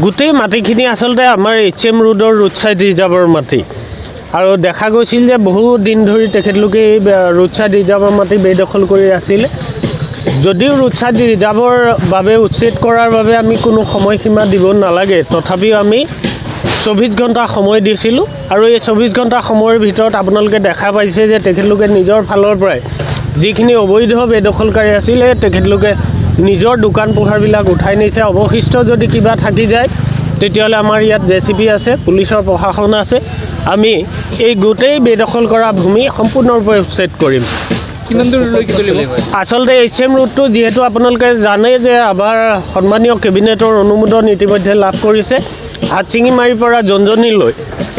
গোটেই মাটিখিনি আচলতে আমাৰ HM ৰোডৰ ৰোড ছাইড ৰিজাৰ্ভৰ মাটি আৰু দেখা গৈছিল যে বহু দিন ধৰি তেখেতলোকে ৰোড ছাইড ৰিজাৰ্ভৰ মাটি বেদখল কৰি আছিল। যদিও ৰোড ছাইড ৰিজাৰ্ভৰ বাবে উচ্ছেদ কৰাৰ বাবে আমি কোনো সময়সীমা দিব নালাগে, তথাপিও আমি 24 ঘণ্টা সময় দিছিলোঁ আৰু এই 24 ঘণ্টা সময়ৰ ভিতৰত আপোনালোকে দেখা পাইছে যে তেখেতলোকে নিজৰ ফালৰ পৰাই যিখিনি অবৈধ বেদখলকাৰী আছিলে তেখেতলোকে নিজৰ দোকান পোহাৰবিলাক উঠাই নিছে। অৱশিষ্ট যদি কিবা থাকি যায় তেতিয়াহ'লে আমাৰ ইয়াত JCB আছে, পুলিচৰ প্ৰশাসন আছে। আমি এই গোটেই বেদখল কৰা ভূমি সম্পূৰ্ণৰূপে উচ্ছেদ কৰিম। আচলতে HM ৰোডটো যিহেতু আপোনালোকে জানে যে আমাৰ সন্মানীয় কেবিনেটৰ অনুমোদন ইতিমধ্যে লাভ কৰিছে। হাটচিঙিমাৰীৰ পৰা জঞ্জনীলৈ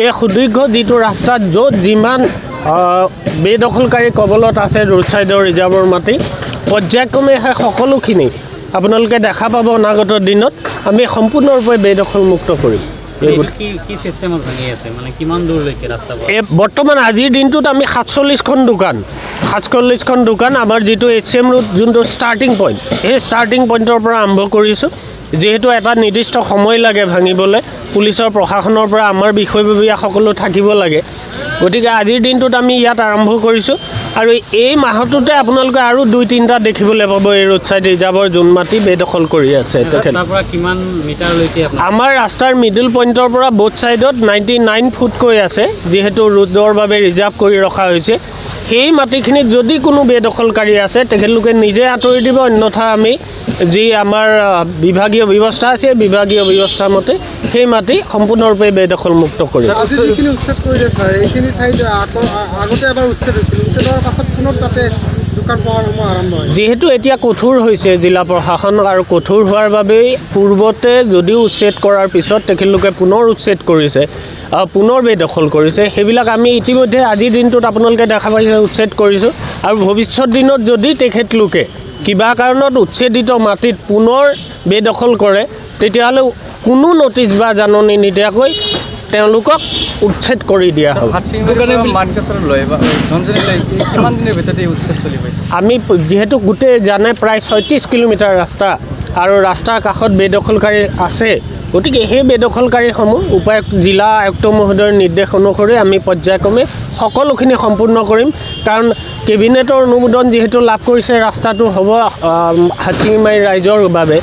এই সুদীৰ্ঘ যিটো ৰাস্তাত য'ত যিমান বেদখলকাৰী কবলত আছে ৰোড ছাইডৰ ৰিজাৰ্ভৰ মাটি পৰ্যায়ক্ৰমে সেই সকলোখিনি আপোনালোকে দেখা পাব। অনাগত দিনত আমি সম্পূৰ্ণৰূপে বেদখল মুক্ত কৰিম। বৰ্তমান আজিৰ দিনটোত আমি 47খন দোকান আমাৰ যিটো HM ৰোড যোনটো ষ্টাৰ্টিং পইণ্ট, সেই ষ্টাৰ্টিং পইণ্টৰ পৰা আৰম্ভ কৰিছোঁ। যিহেতু এটা নিৰ্দিষ্ট সময় লাগে ভাঙিবলৈ, পুলিচৰ প্ৰশাসনৰ পৰা আমাৰ বিষয়ববীয়া সকলো থাকিব লাগে, গতিকে আজিৰ দিনটোত আমি ইয়াত আৰম্ভ কৰিছোঁ আৰু এই মাহটোতে আপোনালোকে আৰু 2-3টা দেখিবলৈ পাব এই ৰোড ছাইড ৰিজাৰ্ভৰ যোন মাটি বেদখল কৰি আছে। আমাৰ ৰাস্তাৰ মিডল পইণ্টৰ পৰা বোথ ছাইডত 99 ফুটকৈ আছে, যিহেতু ৰোডৰ বাবে ৰিজাৰ্ভ কৰি ৰখা হৈছে। সেই মাটিখিনিত যদি কোনো বেদখলকাৰী আছে তেখেতলোকে নিজে আঁতৰি দিব, অন্যথা আমি যি আমাৰ বিভাগীয় ব্যৱস্থা আছে বিভাগীয় ব্যৱস্থা মতে সেই মাটি সম্পূৰ্ণৰূপে বেদখল মুক্ত কৰিম। যিহেতু এতিয়া কঠোৰ হৈছে জিলা প্ৰশাসন আৰু কঠোৰ হোৱাৰ বাবেই পূৰ্বতে যদিও উচ্ছেদ কৰাৰ পিছত তেখেতলোকে পুনৰ উচ্ছেদ কৰিছে, পুনৰ বেদখল কৰিছে। সেইবিলাক আমি ইতিমধ্যে আজিৰ দিনটোত আপোনালোকে দেখা পাইছে উচ্ছেদ কৰিছোঁ আৰু ভৱিষ্যত দিনত যদি তেখেতলোকে কিবা কাৰণত উচ্ছেদিত মাটিত পুনৰ বেদখল কৰে তেতিয়াহ'লে কোনো নটিচ বা জাননী নিদিয়াকৈ তেওঁলোকক উচ্ছেদ কৰি দিয়া হ'ব। আমি যিহেতু গোটেই জানে প্ৰায় 36 কিলোমিটাৰ ৰাস্তা আৰু ৰাস্তাৰ কাষত বেদখলকাৰী আছে, গতিকে সেই বেদখলকাৰীসমূহ উপায়ুক্ত জিলা আয়ুক্ত মহোদয়ৰ নিৰ্দেশ অনুসৰি আমি পৰ্যায়ক্ৰমে সকলোখিনি সম্পূৰ্ণ কৰিম। কাৰণ কেবিনেটৰ অনুমোদন যিহেতু লাভ কৰিছে ৰাস্তাটো হ'ব হাটচিঙিমাৰী ৰাইজৰ বাবে,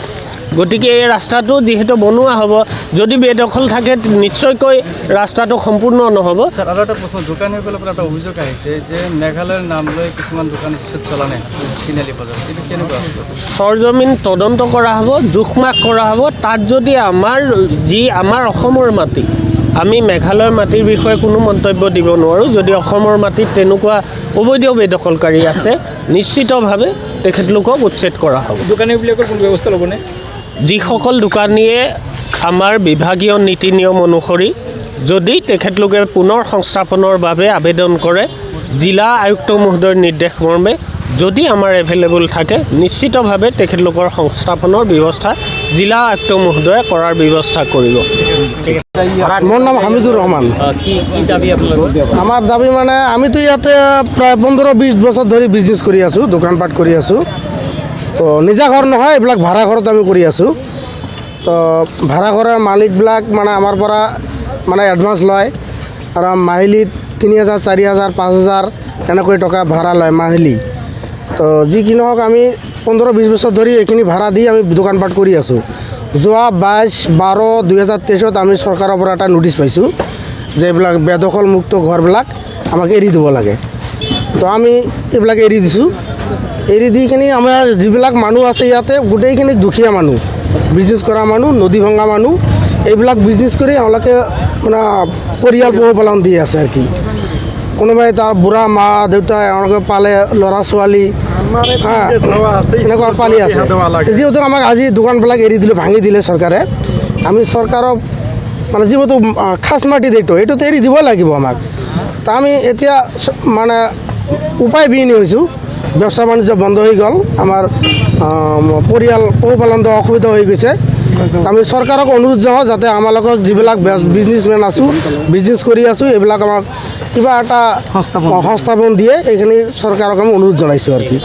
গতিকে এই ৰাস্তাটো যিহেতু বনোৱা হ'ব, যদি বেদখল থাকে নিশ্চয়কৈ ৰাস্তাটো সম্পূৰ্ণ নহ'ব। আৰু এটা প্ৰশ্ন, দোকানীসকলৰ পৰা এটা অভিযোগ আহিছে যে মেঘালয়ৰ নাম লৈ কিছুমান দোকান চলা নাই তিনিআলি বজাৰত, এইটো কেনেকুৱা? সৰজমিন তদন্ত কৰা হ'ব, জোখমাখ কৰা হ'ব। তাত যদি আমাৰ অসমৰ মাটি, আমি মেঘালয়ৰ মাটিৰ বিষয়ে কোনো মন্তব্য দিব নোৱাৰোঁ। যদি অসমৰ মাটিত তেনেকুৱা অবৈধ বেদখলকাৰী আছে নিশ্চিতভাৱে তেখেতলোকক উচ্ছেদ কৰা হ'ব। দোকানীবিলাকৰ কোনো ব্যৱস্থা ল'বনে? যিসকল দোকানীয়ে আমাৰ বিভাগীয় নীতি নিয়ম অনুসৰি যদি তেখেতলোকে পুনৰ সংস্থাপনৰ বাবে আবেদন কৰে, জিলা আয়ুক্ত মহোদয়ৰ নিৰ্দেশ মৰ্মে যদি আমাৰ এভেইলেবল থাকে নিশ্চিতভাৱে তেখেতলোকৰ সংস্থাপনৰ ব্যৱস্থা জিলা আয়ুক্ত মহোদয়ে কৰাৰ ব্যৱস্থা কৰিব। মোৰ নাম হামিদুৰ ৰহমান। আমাৰ দাবী মানে আমিতো ইয়াতে প্ৰায় 15-20 বছৰ ধৰি বিজনেছ কৰি আছোঁ, দোকানপাট কৰি আছোঁ। তো নিজা ঘৰ নহয়, এইবিলাক ভাড়া ঘৰত আমি কৰি আছোঁ। তো ভাড়া ঘৰৰ মালিকবিলাক মানে আমাৰ পৰা মানে এডভান্স লয় আৰু মাহিলীত 3,000, 4,000, 5,000 এনেকৈ টকা ভাড়া লয় মাহিলী। তো যি কি নহওক আমি 15-20 বছৰ ধৰি এইখিনি ভাড়া দি আমি দোকানপাট কৰি আছোঁ। যোৱা 22/12/2023 আমি চৰকাৰৰ পৰা এটা নটিচ পাইছোঁ যে এইবিলাক বেদখল মুক্ত ঘৰবিলাক আমাক এৰি দিব লাগে। তো আমি এইবিলাক এৰি দিছোঁ। এৰি দি কিনি আমাৰ যিবিলাক মানুহ আছে ইয়াতে গোটেইখিনি দুখীয়া মানুহ, বিজনেছ কৰা মানুহ, নদী ভঙা মানুহ, এইবিলাক বিজনেছ কৰি আমালোকে মানে পৰিয়াল পোহপালন দি আছে আৰু কি। কোনোবাই তাৰ বুঢ়া মা দেউতা এওঁলোকে পালে, ল'ৰা ছোৱালী এনেকুৱা পালি আছে। যিহেতু আমাক আজি দোকানবিলাক এৰি দিলে, ভাঙি দিলে চৰকাৰে, আমি চৰকাৰক মানে যিহেতু খাচ মাটি দিটো এইটোতো এৰি দিব লাগিব আমাক। তা আমি এতিয়া মানে উপায়বিহীন হৈছোঁ, ব্যৱসা বাণিজ্য বন্ধ হৈ গ'ল, আমাৰ পৰিয়াল পোহপালনটো অসুবিধা হৈ গৈছে। আমি চৰকাৰক অনুৰোধ জনাওঁ যাতে আমালোকক যিবিলাক বিজনেছমেন আছোঁ, বিজনেছ কৰি আছোঁ, এইবিলাক আমাক কিবা এটা সংস্থাপন দিয়ে, এইখিনি চৰকাৰক আমি অনুৰোধ জনাইছোঁ আৰু কি।